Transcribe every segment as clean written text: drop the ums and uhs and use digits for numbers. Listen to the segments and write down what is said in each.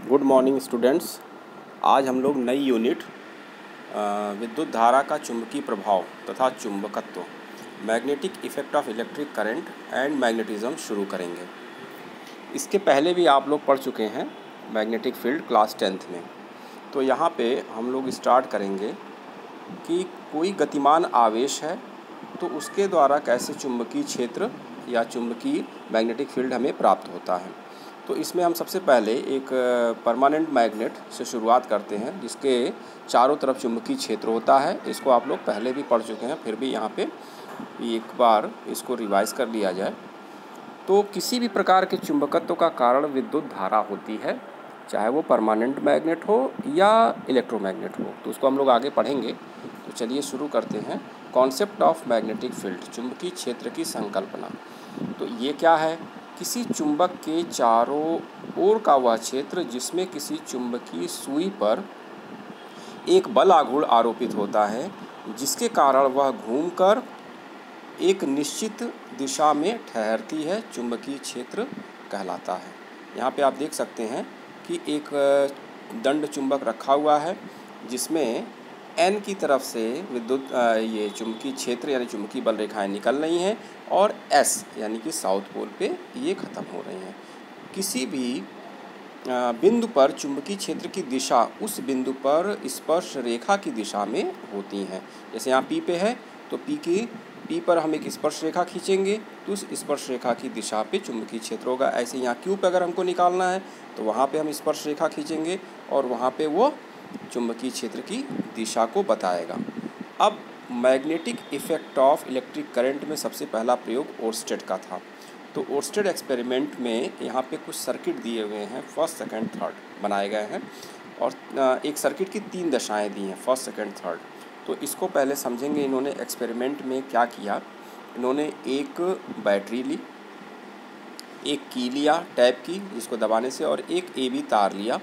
Good morning students. आज हम लोग नई यूनिट विद्युत धारा का चुंबकीय प्रभाव तथा चुंबकत्व magnetic effect of electric current and magnetism शुरू करेंगे। इसके पहले भी आप लोग पढ़ चुके हैं मैग्नेटिक फील्ड क्लास 10th में। तो यहाँ पे हम लोग स्टार्ट करेंगे कि कोई गतिमान आवेश है तो उसके द्वारा कैसे चुंबकीय क्षेत्र या चुंबकीय मैग्नेटिक फील्ड हमें प्राप्त होता है। तो इसमें हम सबसे पहले एक परमानेंट मैग्नेट से शुरुआत करते हैं जिसके चारों तरफ चुंबकीय क्षेत्र होता है। इसको आप लोग पहले भी पढ़ चुके हैं, फिर भी यहाँ पे एक बार इसको रिवाइज कर लिया जाए। तो किसी भी प्रकार के चुंबकत्व का कारण विद्युत धारा होती है, चाहे वो परमानेंट मैग्नेट हो या इलेक्ट्रोमैग्नेट हो। तो उसको हम लोग आगे पढ़ेंगे। तो चलिए शुरू करते हैं। कॉन्सेप्ट ऑफ मैग्नेटिक फील्ड, चुंबकीय क्षेत्र की संकल्पना। तो ये क्या है? किसी चुंबक के चारों ओर का वह क्षेत्र जिसमें किसी चुंबकीय सुई पर एक बल आघूर्ण आरोपित होता है, जिसके कारण वह घूमकर एक निश्चित दिशा में ठहरती है, चुंबकीय क्षेत्र कहलाता है। यहाँ पे आप देख सकते हैं कि एक दंड चुंबक रखा हुआ है जिसमें N की तरफ से विद्युत ये चुंबकीय क्षेत्र यानी चुंबकीय बल रेखाएं निकल रही हैं और S यानी कि साउथ पोल पे ये ख़त्म हो रही हैं। किसी भी बिंदु पर चुंबकीय क्षेत्र की दिशा उस बिंदु पर स्पर्श रेखा की दिशा में होती हैं। जैसे यहाँ P पे है तो P पर हम एक स्पर्श रेखा खींचेंगे तो उस स्पर्श रेखा की दिशा पे चुंबकीय क्षेत्र होगा। ऐसे यहाँ Q पे अगर हमको निकालना है तो वहाँ पे हम स्पर्श रेखा खींचेंगे और वहाँ पे वो चुंबकीय क्षेत्र की दिशा को बताएगा। अब magnetic effect of electric current में सबसे पहला प्रयोग ओर्स्टेड का था। तो ओर्स्टेड एक्सपेरिमेंट में यहाँ पे कुछ सर्किट दिए हुए हैं, फर्स्ट सेकंड थर्ड बनाए गए हैं और एक सर्किट की 3 दशाएं दी हैं, फर्स्ट सेकंड थर्ड। तो इसको पहले समझेंगे। इन्होंने एक्सपेरिमेंट में क्या किया, इन्होंने एक बैटरी ली, एक की लिया टैप की जिसको दबाने से, और एक AB तार लिया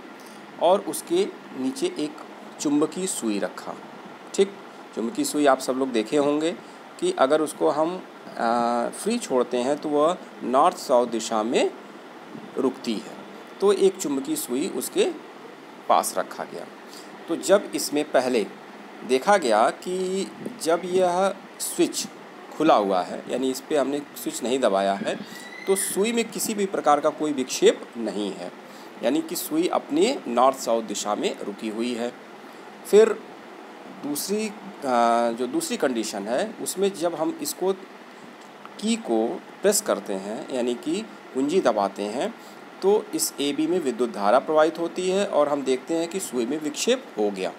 और उसके नीचे एक चुंबकीय सुई रखा। ठीक, चुंबकीय सुई आप सब लोग देखे होंगे कि अगर उसको हम फ्री छोड़ते हैं तो वह नॉर्थ साउथ दिशा में रुकती है। तो एक चुंबकीय सुई उसके पास रखा गया। तो जब इसमें पहले देखा गया कि जब यह स्विच खुला हुआ है यानी इस पर हमने स्विच नहीं दबाया है तो सुई में किसी भी प्रकार का कोई विक्षेप नहीं है, यानी कि सुई अपने नॉर्थ साउथ दिशा में रुकी हुई है। फिर दूसरी कंडीशन है उसमें जब हम इसको की को प्रेस करते हैं यानी कि कुंजी दबाते हैं तो इस AB में विद्युत धारा प्रवाहित होती है और हम देखते हैं कि सुई में विक्षेप हो गया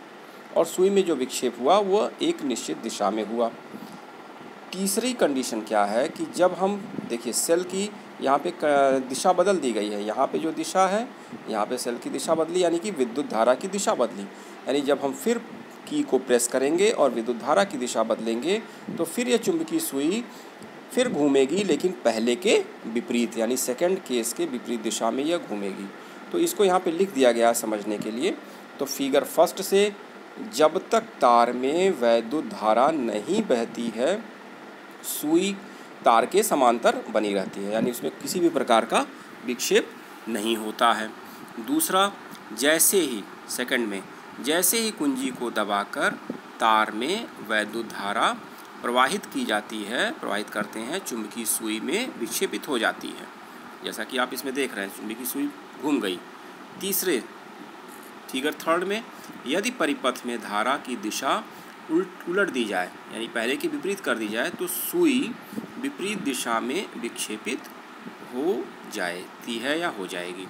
और सुई में जो विक्षेप हुआ वह एक निश्चित दिशा में हुआ। तीसरी कंडीशन क्या है कि जब हम देखिए सेल की यहाँ पे दिशा बदल दी गई है, यहाँ पे जो दिशा है यहाँ पे सेल की दिशा बदली यानी कि विद्युत धारा की दिशा बदली। यानी जब हम फिर की को प्रेस करेंगे और विद्युत धारा की दिशा बदलेंगे तो फिर यह चुंबकीय सुई फिर घूमेगी, लेकिन पहले के विपरीत यानी सेकंड केस के विपरीत दिशा में यह घूमेगी। तो इसको यहाँ पे लिख दिया गया समझने के लिए। तो फिगर फर्स्ट से जब तक तार में वैद्युत धारा नहीं बहती है सुई तार के समांतर बनी रहती है, यानी उसमें किसी भी प्रकार का विक्षेप नहीं होता है। दूसरा, जैसे ही सेकंड में जैसे ही कुंजी को दबाकर तार में वैद्युत धारा प्रवाहित की जाती है, प्रवाहित करते हैं, चुंबकीय सुई में विक्षेपित हो जाती है, जैसा कि आप इसमें देख रहे हैं चुंबकीय सुई घूम गई। तीसरे फिगर थर्ड में यदि परिपथ में धारा की दिशा उलट दी जाए यानी पहले की विपरीत कर दी जाए तो सुई विपरीत दिशा में विक्षेपित हो जाती है या हो जाएगी।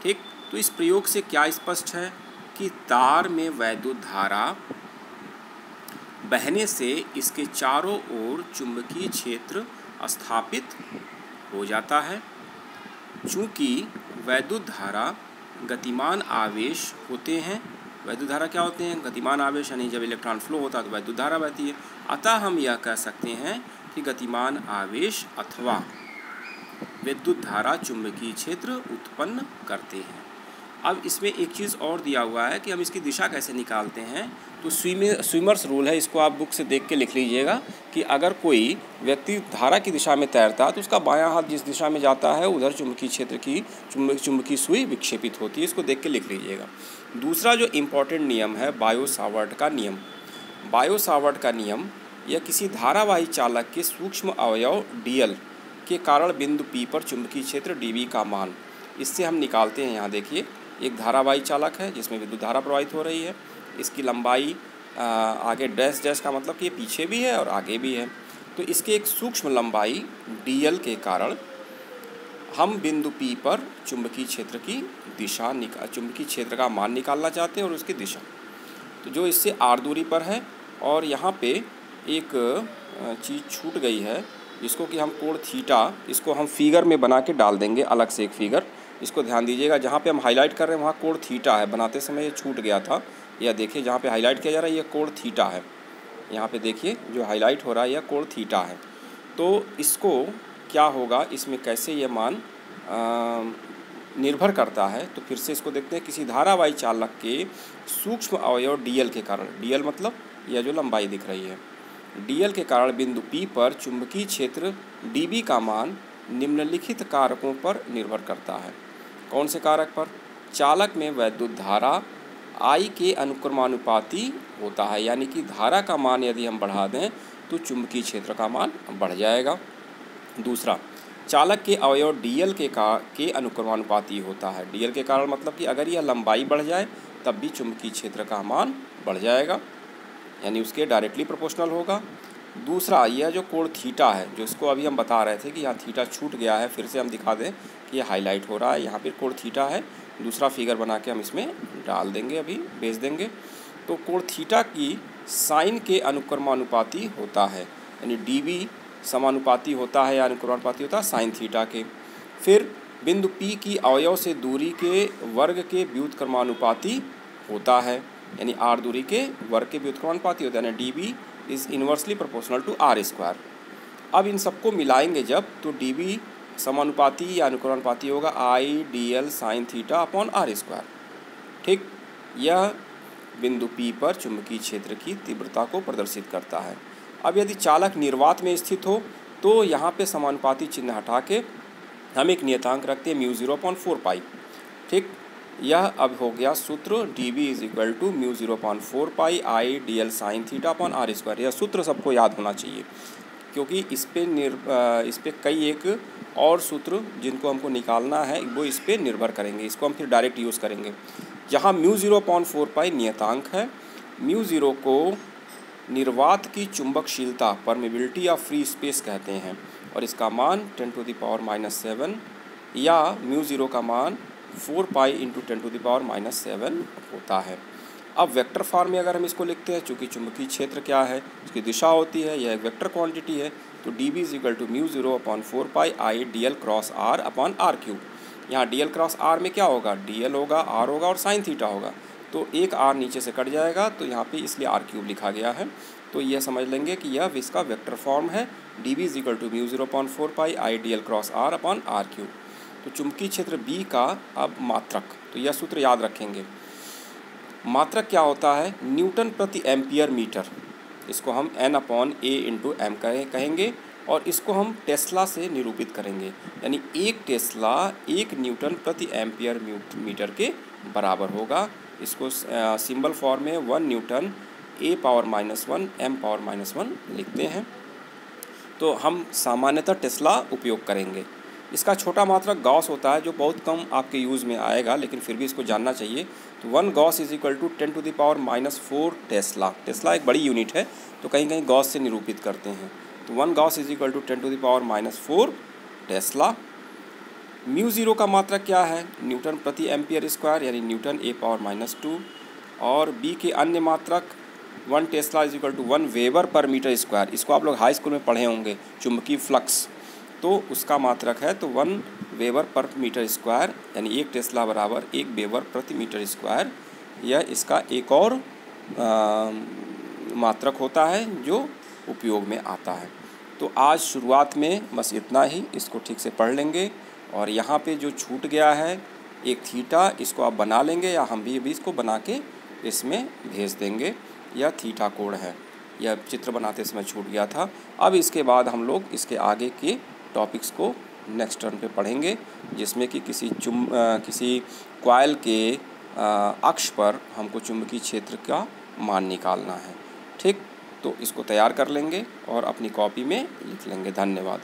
ठीक, तो इस प्रयोग से क्या स्पष्ट है कि तार में वैद्युत धारा बहने से इसके चारों ओर चुंबकीय क्षेत्र स्थापित हो जाता है। चूँकि वैद्युत धारा गतिमान आवेश होते हैं, वैद्युत धारा क्या होते हैं? गतिमान आवेश, यानी जब इलेक्ट्रॉन फ्लो होता है तो वैद्युत धारा बहती है। अतः हम यह कह सकते हैं कि गतिमान आवेश अथवा विद्युत धारा चुंबकीय क्षेत्र उत्पन्न करते हैं। अब इसमें एक चीज़ और दिया हुआ है कि हम इसकी दिशा कैसे निकालते हैं। तो स्विमर्स रूल है, इसको आप बुक से देख के लिख लीजिएगा कि अगर कोई व्यक्ति धारा की दिशा में तैरता है तो उसका बायां हाथ जिस दिशा में जाता है उधर चुंबकीय क्षेत्र की चुंबकीय सुई विक्षेपित होती है। इसको देख के लिख लीजिएगा। दूसरा जो इम्पोर्टेंट नियम है बायो-सावर्ट का नियम। बायो-सावर्ट का नियम यह किसी धारावाही चालक के सूक्ष्म अवयव डीएल के कारण बिंदु पी पर चुंबकीय क्षेत्र डीबी का मान, इससे हम निकालते हैं। यहाँ देखिए, एक धारावाही चालक है जिसमें विद्युत धारा प्रवाहित हो रही है। इसकी लंबाई आगे डैश डैश का मतलब कि ये पीछे भी है और आगे भी है। तो इसके एक सूक्ष्म लंबाई डीएल के कारण हम बिंदु पी पर चुंबकीय क्षेत्र की दिशा चुंबकीय क्षेत्र का मान निकालना चाहते हैं और उसकी दिशा। तो जो इससे आर दूरी पर है, और यहाँ पे एक चीज़ छूट गई है जिसको कि हम कोण थीटा, इसको हम फिगर में बना के डाल देंगे, अलग से एक फिगर। इसको ध्यान दीजिएगा, जहाँ पे हम हाईलाइट कर रहे हैं वहाँ कोण थीटा है, बनाते समय ये छूट गया था। यह देखिए जहाँ पे हाईलाइट किया जा रहा है ये कोण थीटा है। यहाँ पे देखिए जो हाईलाइट हो रहा है यह कोण थीटा है। तो इसको क्या होगा, इसमें कैसे ये मान निर्भर करता है, तो फिर से इसको देखते हैं। किसी धारावाही चालक के सूक्ष्म अवयव डीएल के कारण, डीएल मतलब यह जो लंबाई दिख रही है, डीएल के कारण बिंदु पी पर चुंबकीय क्षेत्र डीबी का मान निम्नलिखित कारकों पर निर्भर करता है। कौन से कारक पर? चालक में वैद्युत धारा आई के अनुक्रमानुपाती होता है, यानी कि धारा का मान यदि हम बढ़ा दें तो चुंबकीय क्षेत्र का मान बढ़ जाएगा। दूसरा, चालक के अवयव डीएल के अनुक्रमानुपाती होता है। डीएल के कारण मतलब कि अगर यह लंबाई बढ़ जाए तब भी चुंबकीय क्षेत्र का मान बढ़ जाएगा, यानी उसके डायरेक्टली प्रोपोर्शनल होगा। दूसरा, यह जो कोण थीटा है, जो इसको अभी हम बता रहे थे कि यहाँ थीटा छूट गया है, फिर से हम दिखा दें कि यह हाईलाइट हो रहा है, यहाँ पे कोण थीटा है। दूसरा फिगर बना के हम इसमें डाल देंगे, अभी भेज देंगे। तो कोण थीटा की साइन के अनुक्रमानुपाती होता है, यानी डीबी समानुपाती होता है या अनुक्रमानुपाती होता है साइन थीटा के। फिर बिंदु पी की अवयव से दूरी के वर्ग के व्युत्क्रमानुपाती होता है, यानी आर दूरी के वर्ग के व्युत्क्रमानुपाती होता है, यानी dB is inversely proportional to R square. अब इन सबको मिलाएंगे जब, तो डीबी समानुपाती या अनुक्रमानुपाती होगा I D L sine theta upon R square. ठीक, यह बिंदु पी पर चुंबकीय क्षेत्र की तीव्रता को प्रदर्शित करता है। अब यदि चालक निर्वात में स्थित हो तो यहाँ पे समानुपाती चिन्ह हटा के हम एक नियतांक रखते हैं μ0/4 ठीक, यह अब हो गया सूत्र dB = μ0/4 I D L sine theta upon R square. यह सूत्र सबको याद होना चाहिए, क्योंकि इस पे कई एक और सूत्र जिनको हमको निकालना है वो इस पे निर्भर करेंगे। इसको हम फिर डायरेक्ट यूज़ करेंगे। जहाँ μ0/4 नियतांक है, μ0 को निर्वात की चुंबकशीलता परमिबिलिटी ऑफ फ्री स्पेस कहते हैं, और इसका मान 10⁻⁷ या μ0 का मान 4π × 10⁻⁷ होता है। अब वेक्टर फॉर्म में अगर हम इसको लिखते हैं, चूँकि चुंबकीय क्षेत्र क्या है, उसकी दिशा होती है, यह एक वेक्टर क्वांटिटी है, तो dB = μ0/4 I D L cross R upon R cube. यहाँ डी एल क्रॉस आर में क्या होगा, डी एल होगा, आर होगा और साइन थीटा होगा, तो एक आर नीचे से कट जाएगा, तो यहाँ पे इसलिए आर क्यूब लिखा गया है। तो यह समझ लेंगे कि यह इसका वेक्टर फॉर्म है, dB = μ0/4 I D L cross R upon R cube. तो चुंबकीय क्षेत्र B का अब मात्रक, तो यह सूत्र याद रखेंगे। मात्रक क्या होता है, न्यूटन प्रति एम्पियर मीटर। इसको हम N/A × M कहेंगे, और इसको हम टेस्ला से निरूपित करेंगे, यानी 1 टेस्ला 1 न्यूटन प्रति एम्पियर मीटर के बराबर होगा। इसको सिंबल फॉर्म में 1 न्यूटन A⁻⁻1 M⁻⁻1 लिखते हैं। तो हम सामान्यतः टेस्ला उपयोग करेंगे। इसका छोटा मात्रक गॉस होता है, जो बहुत कम आपके यूज़ में आएगा, लेकिन फिर भी इसको जानना चाहिए। तो 1 गॉस = 10⁻⁻4 टेस्ला। टेस्ला एक बड़ी यूनिट है, तो कहीं कहीं गॉस से निरूपित करते हैं। तो 1 गॉस = 10⁻⁻4 टेस्ला। μ0 का मात्रक क्या है, न्यूटन प्रति एम्पियर स्क्वायर, यानी न्यूटन A⁻⁻2। और B के अन्य मात्रक 1 टेस्ला = 1 वेबर पर मीटर स्क्वायर। इसको आप लोग हाई स्कूल में पढ़े होंगे, चुंबकीय फ्लक्स, तो उसका मात्रक है तो 1 वेबर पर मीटर स्क्वायर, यानी 1 टेस्ला बराबर 1 वेबर प्रति मीटर स्क्वायर। यह इसका एक और मात्रक होता है जो उपयोग में आता है। तो आज शुरुआत में बस इतना ही, इसको ठीक से पढ़ लेंगे। और यहाँ पे जो छूट गया है एक थीटा, इसको आप बना लेंगे या हम भी इसको बना के इसमें भेज देंगे। यह थीटा कोण है, यह चित्र बनाते समय छूट गया था। अब इसके बाद हम लोग इसके आगे के टॉपिक्स को नेक्स्ट टर्न पे पढ़ेंगे, जिसमें कि किसी कॉइल के अक्ष पर हमको चुंबकीय क्षेत्र का मान निकालना है। ठीक, तो इसको तैयार कर लेंगे और अपनी कॉपी में लिख लेंगे। धन्यवाद।